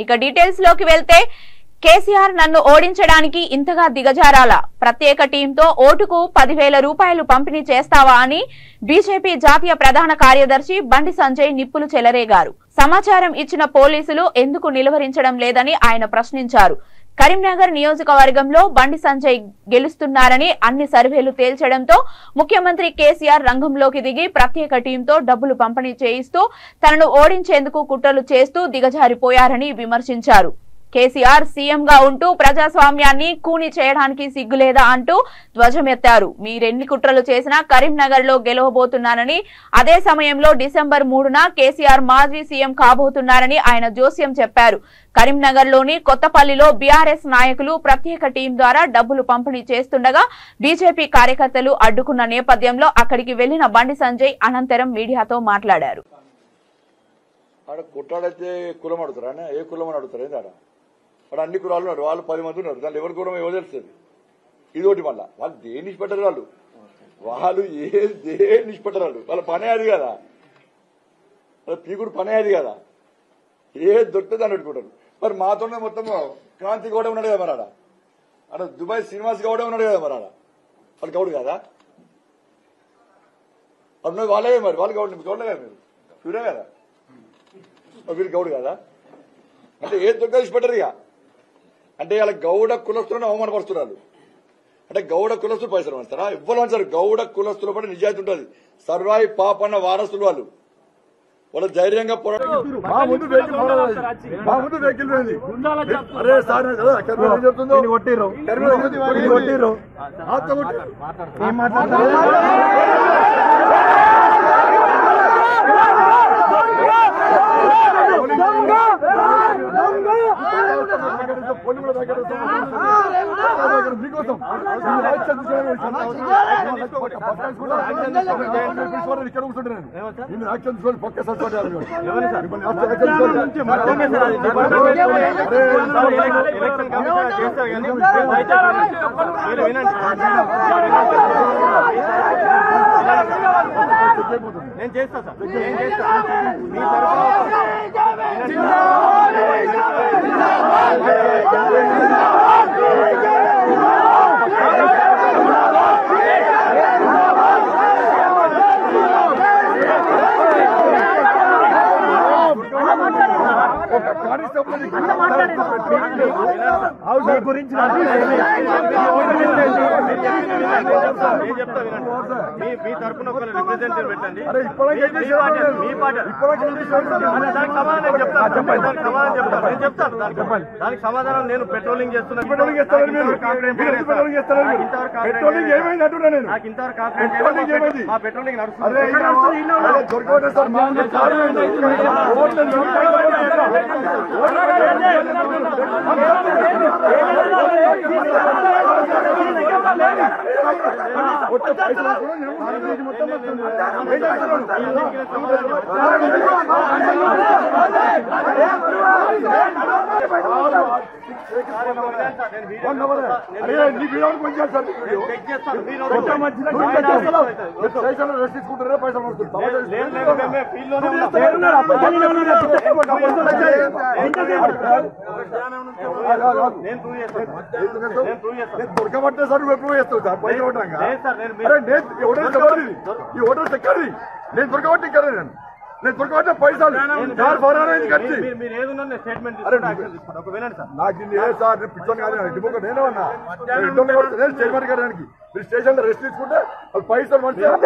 ఇక డీటెయిల్స్ లోకి వెళ్తే కేసీఆర్ నన్ను ఓడించడానికి ఇంతగా దిగజారాలా? ప్రత్యేక టీంతో ఓటుకు 10,000 రూపాయలు పంపిణీ చేస్తావా అని బీజేపీ జాతీయ ప్రధాన కార్యదర్శి బండి సంజయ్ నిప్పులు చెలరేగారు. సమాచారం ఇచ్చిన పోలీసులు ఎందుకు నిలువరించడం లేదని ఆయన ప్రశ్నించారు. కరీంనగర్ నియోజకవర్గంలో బండి సంజయ్ గెలుస్తున్నారని అన్ని సర్వేలు తేల్చడంతో ముఖ్యమంత్రి కేసీఆర్ రంగంలోకి దిగి ప్రత్యేక టీంతో డబ్బులు పంపిణీ చేయిస్తూ తనను ఓడించేందుకు కుట్రలు చేస్తూ దిగజారిపోయారని విమర్శించారు. కేసీఆర్ సీఎంగా ఉంటూ ప్రజాస్వామ్యాన్ని కూని చేయడానికి సిగ్గులేదా అంటూ ధ్వజమెత్తారు. మీరెన్ని కుట్రలు చేసినా కరీంనగర్ లో గెలవబోతున్నానని, అదే సమయంలో డిసెంబర్ 3న కేసీఆర్ మాజీ సీఎం కాబోతున్నారని ఆయన జోస్యం చెప్పారు. కరీంనగర్ లోని కొత్తపల్లిలో బీఆర్ఎస్ నాయకులు ప్రత్యేక టీం ద్వారా డబ్బులు పంపిణీ చేస్తుండగా బీజేపీ కార్యకర్తలు అడ్డుకున్న నేపథ్యంలో అక్కడికి వెళ్లిన బండి సంజయ్ అనంతరం మీడియాతో మాట్లాడారు. వాడు అన్ని కులాలు ఉన్నారు, వాళ్ళు 10 మంది ఉన్నారు, దాంట్లో ఎవరి కులం ఎవరు తెలుస్తుంది. ఇదోటి మళ్ళా వాళ్ళు దేని నిష్పెట్టరు, వాళ్ళు దేని నిష్పెట్టరు, వాళ్ళ పనే అది కదా, వాళ్ళ పీకుడు పనే అది కదా, ఏ దొరికితే దాన్ని పెట్టుకుంటారు. మరి మాతోనే మొత్తం క్రాంతి గౌడ ఉన్నాడు కదా మరాడ, అక్కడ దుబాయ్ శ్రీనివాస్ గౌడ ఉన్నాడు కదా మరాడ, వాళ్ళు గౌడు కదా, అప్పుడు వాళ్ళే మరి వాళ్ళు గౌడ్ గౌడలే కదా, మీరు చూడే కదా, వీరు గౌడు కదా, అంటే ఏ దొరికితే ఇష్టపెట్టరు. ఇక అంటే వాళ్ళ గౌడ కులస్తులను అవమానపరుస్తున్నారు. అంటే గౌడ కులస్తులు పైసలు పంచుతారా? ఇవ్వరు పంచారు. గౌడ కులస్తుల పట్ల నిజాయితీ ఉంటుంది. సర్వాయి పాపన్న వారసులు వాళ్ళు, వాళ్ళు ధైర్యంగా నేను చేస్తా సార్, గురించి మీ తరఫున ఒక రిప్రజెంటేటివ్ పెట్టండి. మీ పాట దానికి సమాధానం చెప్తాను. దానికి సమాధానం నేను పెట్రోలింగ్ చేస్తున్నా. నాకు ఇంతవరకు కాంప్లైంట్ మా పెట్రోలింగ్ నడుస్తుంది. దొరకబట్టే సార్ నువ్వు ఎప్పుడు చేస్తావు సార్? పైసలు ఈ హోటల్ సెక్యూరిటీ నేను దొరకబట్టి ఇక్కడ నేను దొరకబట్టే పైసలు నాకు సార్ పిచ్చోని కాదు, నేను అన్నా స్టేషన్ కట్టడానికి మీరు స్టేషన్ లో రెస్ట్ తీసుకుంటే వాళ్ళు పైసలు చెప్తా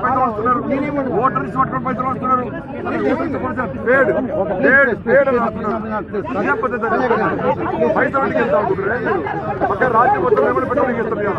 పైసలు వస్తున్నారు, ఓటర్ నుంచి పట్టుకొని పైసలు వస్తున్నారు, పైసలు పక్క రాజ్యం మొత్తం పెట్రోలింగ్ ఇస్తారు.